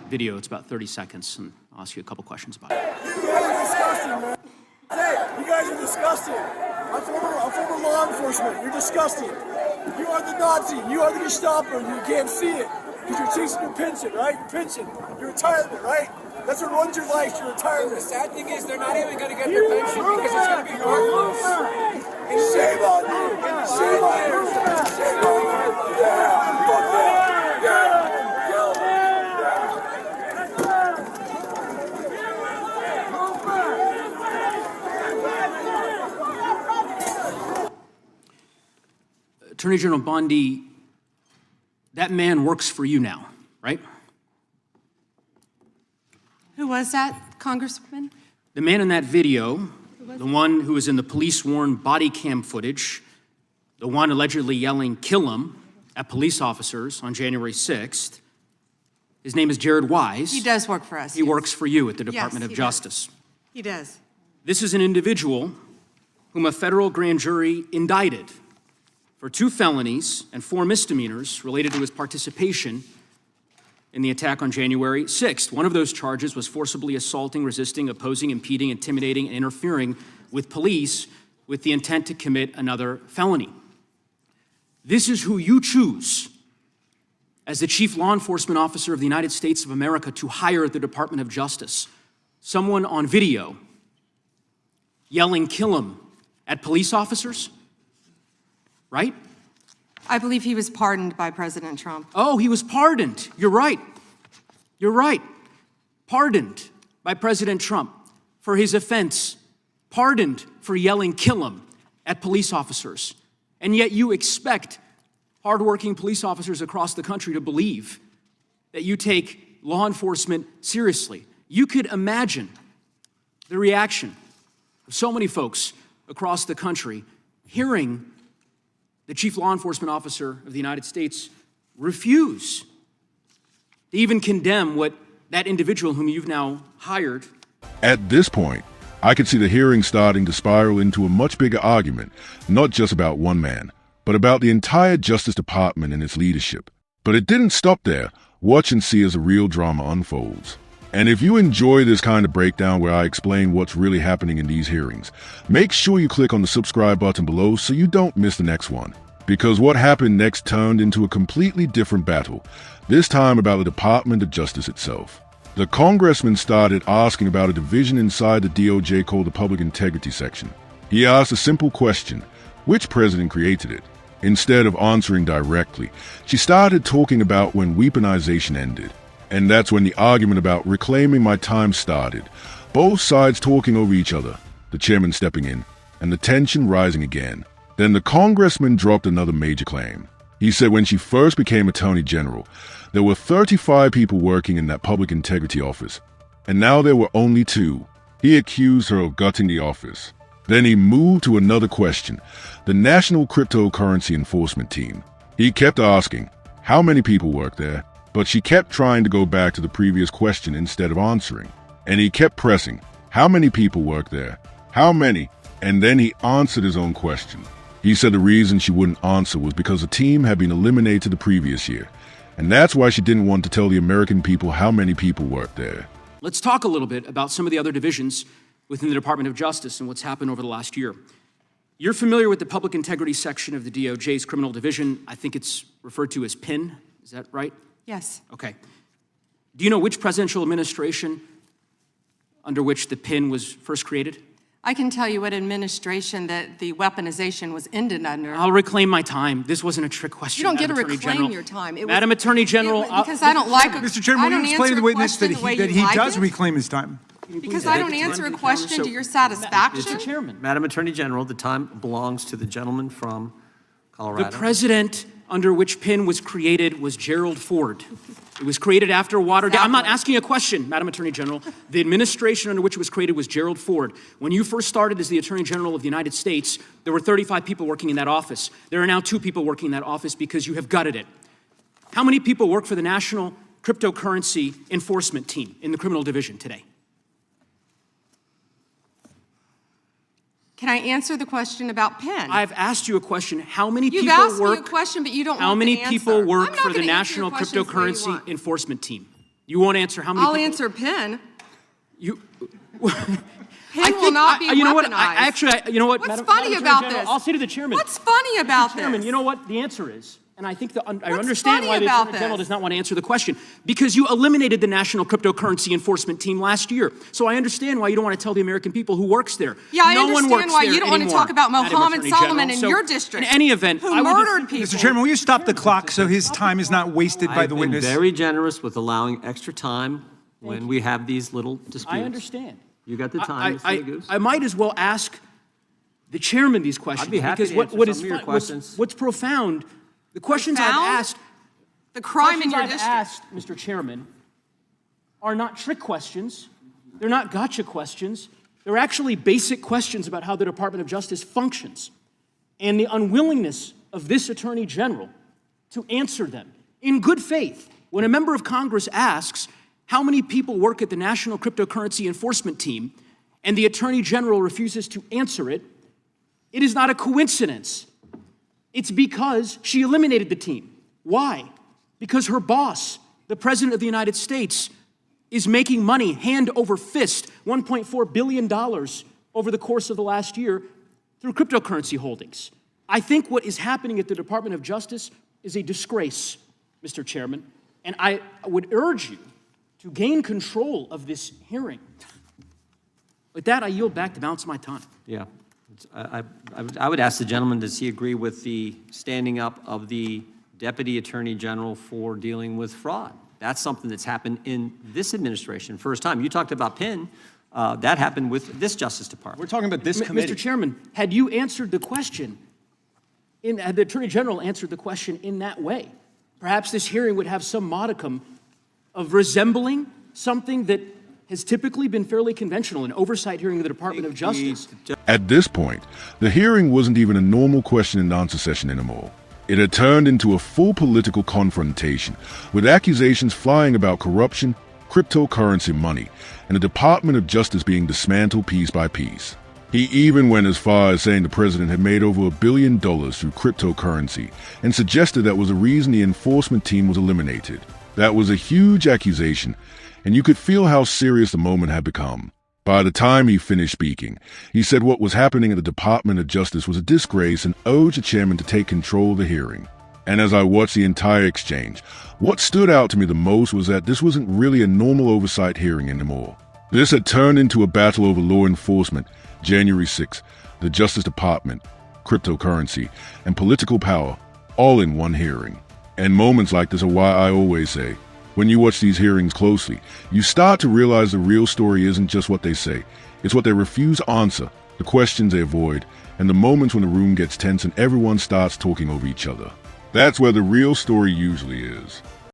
video. It's about 30 seconds, and I'll ask you a couple questions about it. You guys are disgusting, man. Hey, you guys are disgusting. I'm former law enforcement. You're disgusting. You are the Nazi. You are the Gestapo. You can't see it because you're chasing your pension, right? Your pension, your retirement, right? That's what runs your life, your retirement. The sad thing is they're not even going to get their pension because it's going to be worthless. And shame on you. Shame on you. Shame on you. Yeah. Fuck that. Yeah. Attorney General Bondi, that man works for you now, right? Who was that, Congressman? The man in that video, the one who was in the police-worn body cam footage, the one allegedly yelling, "Kill him," at police officers on January 6th, his name is Jared Wise. He does work for us. He works for you at the Department of Justice. He does. This is an individual whom a federal grand jury indicted for 2 felonies and 4 misdemeanors related to his participation in the attack on January 6th. One of those charges was forcibly assaulting, resisting, opposing, impeding, intimidating, and interfering with police with the intent to commit another felony. This is who you choose as the Chief Law Enforcement Officer of the United States of America to hire at the Department of Justice. Someone on video yelling, "Kill him," at police officers, right? I believe he was pardoned by President Trump. Oh, he was pardoned. You're right. You're right. Pardoned by President Trump for his offense. Pardoned for yelling, "Kill him," at police officers. And yet you expect hardworking police officers across the country to believe that you take law enforcement seriously. You could imagine the reaction of so many folks across the country hearing the Chief Law Enforcement Officer of the United States refuse to even condemn what that individual whom you've now hired. At this point, I could see the hearing starting to spiral into a much bigger argument, not just about one man, but about the entire Justice Department and its leadership. But it didn't stop there. Watch and see as the real drama unfolds. And if you enjoy this kind of breakdown where I explain what's really happening in these hearings, make sure you click on the subscribe button below so you don't miss the next one. Because what happened next turned into a completely different battle, this time about the Department of Justice itself. The congressman started asking about a division inside the DOJ called the Public Integrity Section. He asked a simple question: which president created it? Instead of answering directly, she started talking about when weaponization ended. And that's when the argument about reclaiming my time started. Both sides talking over each other, the chairman stepping in, and the tension rising again. Then the congressman dropped another major claim. He said when she first became Attorney General, there were 35 people working in that public integrity office, and now there were only 2. He accused her of gutting the office. Then he moved to another question, the National Cryptocurrency Enforcement Team. He kept asking, how many people work there? But she kept trying to go back to the previous question instead of answering. And he kept pressing, how many people work there? How many? And then he answered his own question. He said the reason she wouldn't answer was because the team had been eliminated the previous year. And that's why she didn't want to tell the American people how many people worked there. Let's talk a little bit about some of the other divisions within the Department of Justice and what's happened over the last year. You're familiar with the Public Integrity Section of the DOJ's Criminal Division. I think it's referred to as PIN. Is that right? Yes. Okay. Do you know which presidential administration under which the PIN was first created? I can tell you what administration that the weaponization was ended under. I'll reclaim my time. This wasn't a trick question. You don't get to Madam Attorney reclaim General. your time. Madam Attorney General. Because I don't like it. Mr. Chairman, will you explain to the witness that he does it? reclaim his time? Because I don't answer a question to your satisfaction. Mr. Chairman. Madam Attorney General, the time belongs to the gentleman from Colorado. The president under which PIN was created was Gerald Ford. It was created after Watergate. Exactly. I'm not asking a question, Madam Attorney General. The administration under which it was created was Gerald Ford. When you first started as the Attorney General of the United States, there were 35 people working in that office. There are now 2 people working in that office because you have gutted it. How many people work for the National Cryptocurrency Enforcement Team in the Criminal Division today? Can I answer the question about PIN? I've asked you a question. How many You've people asked work? me a question, but you don't How want many the answer. people work I'm not for the gonna answer your National questions the way you Cryptocurrency want. Enforcement Team? You won't answer how many I'll people... answer PIN. You... PIN will not be you know what? weaponized. You know what? What's Madam funny Attorney about General, this? I'll say to the chairman. What's funny about this? Chairman, you know what the answer is? And I think I What's understand funny why the about Attorney General this? does not want to answer the question. Because you eliminated the National Cryptocurrency Enforcement Team last year. So I understand why you don't want to tell the American people who works there. Yeah, I no one understand works why there you don't want to anymore, talk about Madam Mohammed Attorney Solomon General. in So, your district. In any event, who I would murdered people. Mr. Chairman, will you stop the clock so his time is not wasted by I've the been witness? very generous with allowing extra time when we have these little disputes. I understand. You got the time, Mr. Goose. I might as well ask the chairman these questions. I'd be happy because to answer what some of your questions. What's profound, the questions I've Profound? asked... The crime in questions your I've district. asked, Mr. Chairman, are not trick questions. They're not gotcha questions. They're actually basic questions about how the Department of Justice functions and the unwillingness of this Attorney General to answer them in good faith. When a member of Congress asks how many people work at the National Cryptocurrency Enforcement Team and the Attorney General refuses to answer it, it is not a coincidence. It's because she eliminated the team. Why? Because her boss, the President of the United States, is making money hand over fist, $1.4 billion over the course of the last year through cryptocurrency holdings. I think what is happening at the Department of Justice is a disgrace, Mr. Chairman, and I would urge you to gain control of this hearing. With that, I yield back the balance of my time. Yeah. I would ask the gentleman, does he agree with the standing up of the Deputy Attorney General for dealing with fraud? That's something that's happened in this administration, first time. You talked about PIN. That happened with this Justice Department. We're talking about this committee. Mr. Chairman, had you answered the question, had the Attorney General answered the question in that way, perhaps this hearing would have some modicum of resembling something that has typically been fairly conventional, an oversight hearing of the Department of Justice. At this point, the hearing wasn't even a normal question and answer session anymore. It had turned into a full political confrontation, with accusations flying about corruption, cryptocurrency money, and the Department of Justice being dismantled piece by piece. He even went as far as saying the president had made over $1 billion through cryptocurrency, and suggested that was the reason the enforcement team was eliminated. That was a huge accusation, and you could feel how serious the moment had become. By the time he finished speaking, he said what was happening at the Department of Justice was a disgrace and urged the chairman to take control of the hearing. And as I watched the entire exchange, what stood out to me the most was that this wasn't really a normal oversight hearing anymore. This had turned into a battle over law enforcement, January 6th, the Justice Department, cryptocurrency, and political power, all in one hearing. And moments like this are why I always say, when you watch these hearings closely, you start to realize the real story isn't just what they say. It's what they refuse to answer, the questions they avoid, and the moments when the room gets tense and everyone starts talking over each other. That's where the real story usually is.